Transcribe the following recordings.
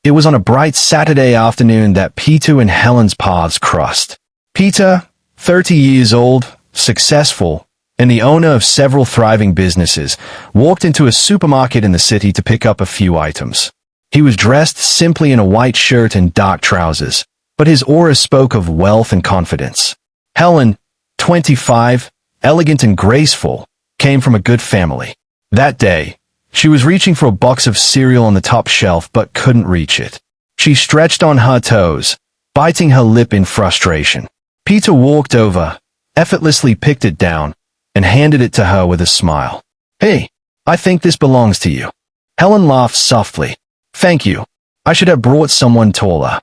It was on a bright Saturday afternoon that Peter and Helen's paths crossed. Peter, 30 years old, successful, and the owner of several thriving businesses, walked into a supermarket in the city to pick up a few items. He was dressed simply in a white shirt and dark trousers, but his aura spoke of wealth and confidence. Helen, 25, elegant and graceful, came from a good family. That day, she was reaching for a box of cereal on the top shelf but couldn't reach it. She stretched on her toes, biting her lip in frustration. Peter walked over, effortlessly picked it down, and handed it to her with a smile. "Hey, I think this belongs to you." Helen laughed softly. "Thank you. I should have brought someone taller."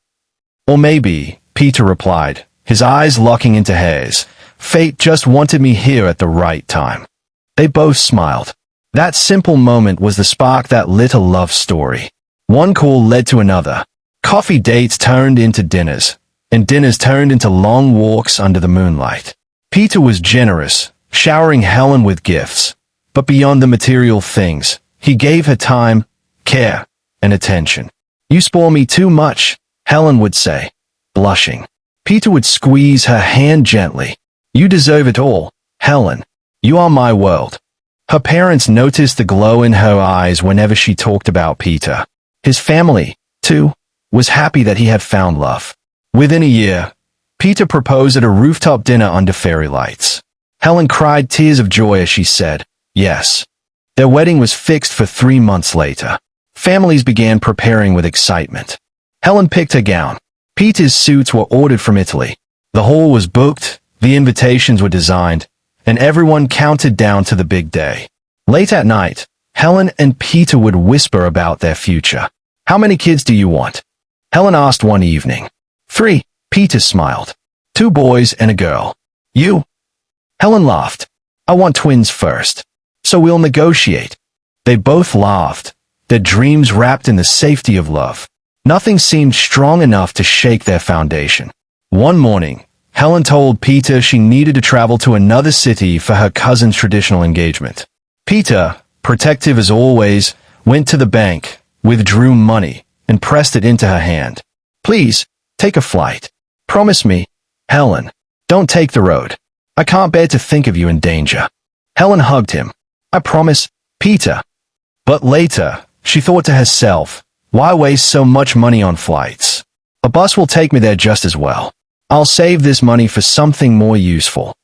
"Or maybe," Peter replied, his eyes locking into hers, "fate just wanted me here at the right time." They both smiled. That simple moment was the spark that lit a love story. One call led to another. Coffee dates turned into dinners, and dinners turned into long walks under the moonlight. Peter was generous, showering Helen with gifts, but beyond the material things, he gave her time, care, and attention. "You spoil me too much," Helen would say, blushing. Peter would squeeze her hand gently. "You deserve it all, Helen. You are my world." Her parents noticed the glow in her eyes whenever she talked about Peter. His family, too, was happy that he had found love. Within a year, Peter proposed at a rooftop dinner under fairy lights. Helen cried tears of joy as she said, yes. Their wedding was fixed for 3 months later. Families began preparing with excitement. Helen picked her gown. Peter's suits were ordered from Italy. The hall was booked, the invitations were designed, and everyone counted down to the big day. Late at night, Helen and Peter would whisper about their future. "How many kids do you want?" Helen asked one evening. 3, Peter smiled. 2 boys and a girl. "You?" Helen laughed. "I want twins first. So we'll negotiate." They both laughed, their dreams wrapped in the safety of love. Nothing seemed strong enough to shake their foundation. One morning, Helen told Peter she needed to travel to another city for her cousin's traditional engagement. Peter, protective as always, went to the bank, withdrew money, and pressed it into her hand. "Please, take a flight. Promise me, Helen. Don't take the road. I can't bear to think of you in danger." Helen hugged him. "I promise, Peter." But later, she thought to herself, why waste so much money on flights? A bus will take me there just as well. I'll save this money for something more useful.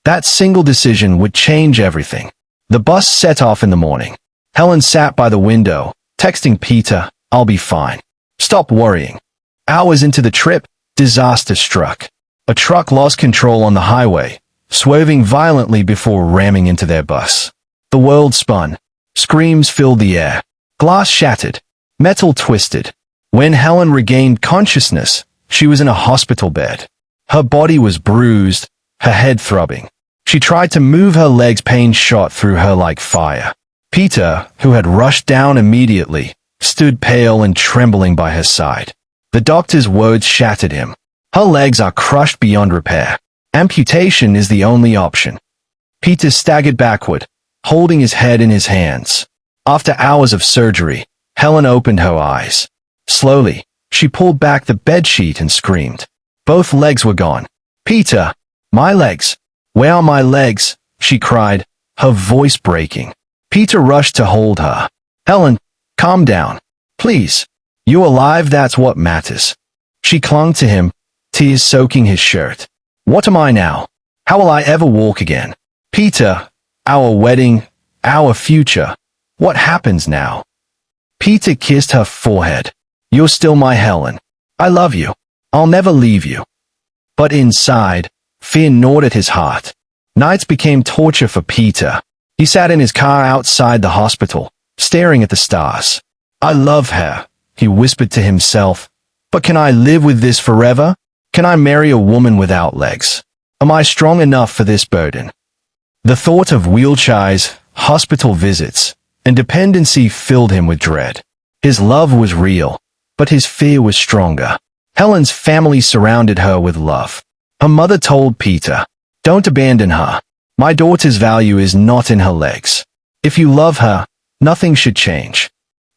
That single decision would change everything. The bus set off in the morning. Helen sat by the window, texting Peter, "I'll be fine. Stop worrying." Hours into the trip, disaster struck. A truck lost control on the highway, swerving violently before ramming into their bus. The world spun. Screams filled the air. Glass shattered. Metal twisted. When Helen regained consciousness, she was in a hospital bed. Her body was bruised, her head throbbing. She tried to move her legs, pain shot through her like fire. Peter, who had rushed down immediately, stood pale and trembling by her side. The doctor's words shattered him. "Her legs are crushed beyond repair. Amputation is the only option." Peter staggered backward, holding his head in his hands. After hours of surgery, Helen opened her eyes. Slowly, she pulled back the bedsheet and screamed. Both legs were gone. "Peter, my legs! Where are my legs?" she cried, her voice breaking. Peter rushed to hold her. "Helen, calm down. Please. You're alive, that's what matters." She clung to him, tears soaking his shirt. "What am I now? How will I ever walk again? Peter, our wedding, our future. What happens now?" Peter kissed her forehead. "You're still my Helen. I love you. I'll never leave you." But inside, fear gnawed at his heart. Nights became torture for Peter. He sat in his car outside the hospital, staring at the stars. "I love her," he whispered to himself. "But can I live with this forever? Can I marry a woman without legs? Am I strong enough for this burden?" The thought of wheelchairs, hospital visits, and dependency filled him with dread. His love was real, but his fear was stronger. Helen's family surrounded her with love. Her mother told Peter, "Don't abandon her. My daughter's value is not in her legs. If you love her, nothing should change."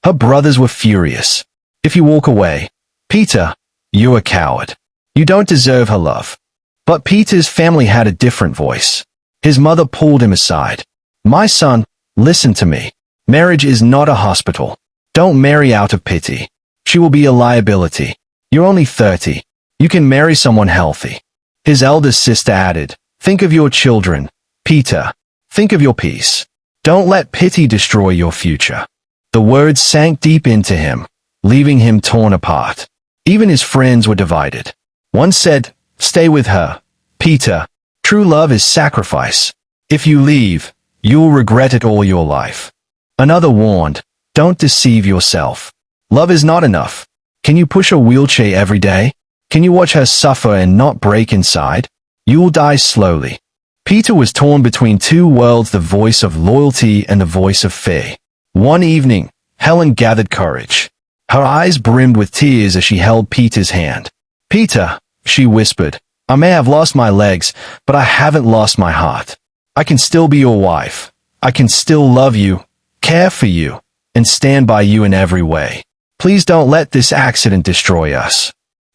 Her brothers were furious. If you walk away, Peter, you're a coward. You don't deserve her love. But Peter's family had a different voice. His mother pulled him aside. My son, listen to me. Marriage is not a hospital. Don't marry out of pity. She will be a liability. You're only 30. You can marry someone healthy. His eldest sister added, think of your children. Peter, think of your peace. Don't let pity destroy your future. The words sank deep into him, leaving him torn apart. Even his friends were divided. One said, stay with her. Peter, true love is sacrifice. If you leave, you'll regret it all your life. Another warned, don't deceive yourself. Love is not enough. Can you push a wheelchair every day? Can you watch her suffer and not break inside? You will die slowly. Peter was torn between two worlds, the voice of loyalty and the voice of fear. One evening, Helen gathered courage. Her eyes brimmed with tears as she held Peter's hand. Peter, she whispered, I may have lost my legs, but I haven't lost my heart. I can still be your wife. I can still love you, care for you, and stand by you in every way. Please don't let this accident destroy us.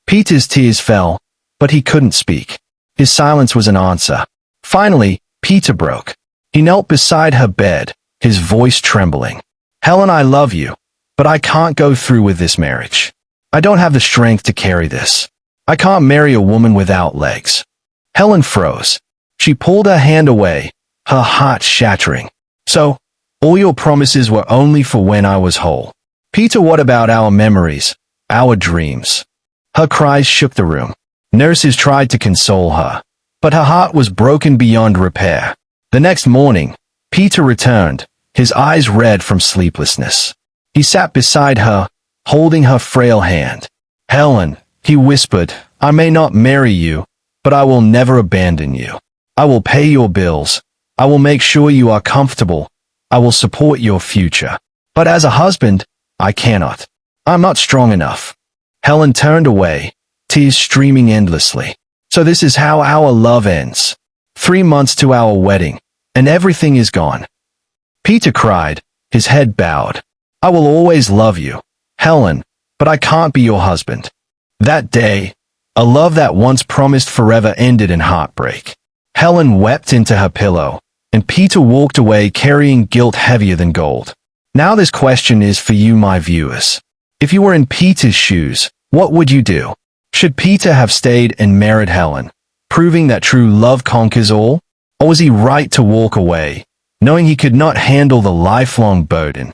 Peter's tears fell, but he couldn't speak. His silence was an answer. Finally, Peter broke. He knelt beside her bed, his voice trembling. Helen, I love you, but I can't go through with this marriage. I don't have the strength to carry this. I can't marry a woman without legs. Helen froze. She pulled her hand away, her heart shattering. So, all your promises were only for when I was whole. Peter, what about our memories, our dreams? Her cries shook the room. Nurses tried to console her, but her heart was broken beyond repair. The next morning, Peter returned, his eyes red from sleeplessness. He sat beside her, holding her frail hand. Helen, he whispered, I may not marry you, but I will never abandon you. I will pay your bills. I will make sure you are comfortable. I will support your future. But as a husband, I cannot. I'm not strong enough. Helen turned away, tears streaming endlessly. So this is how our love ends. 3 months to our wedding, and everything is gone. Peter cried, his head bowed. I will always love you, Helen, but I can't be your husband. That day, a love that once promised forever ended in heartbreak. Helen wept into her pillow, and Peter walked away carrying guilt heavier than gold. Now this question is for you, my viewers. If you were in Peter's shoes, what would you do? Should Peter have stayed and married Helen, proving that true love conquers all? Or was he right to walk away, knowing he could not handle the lifelong burden?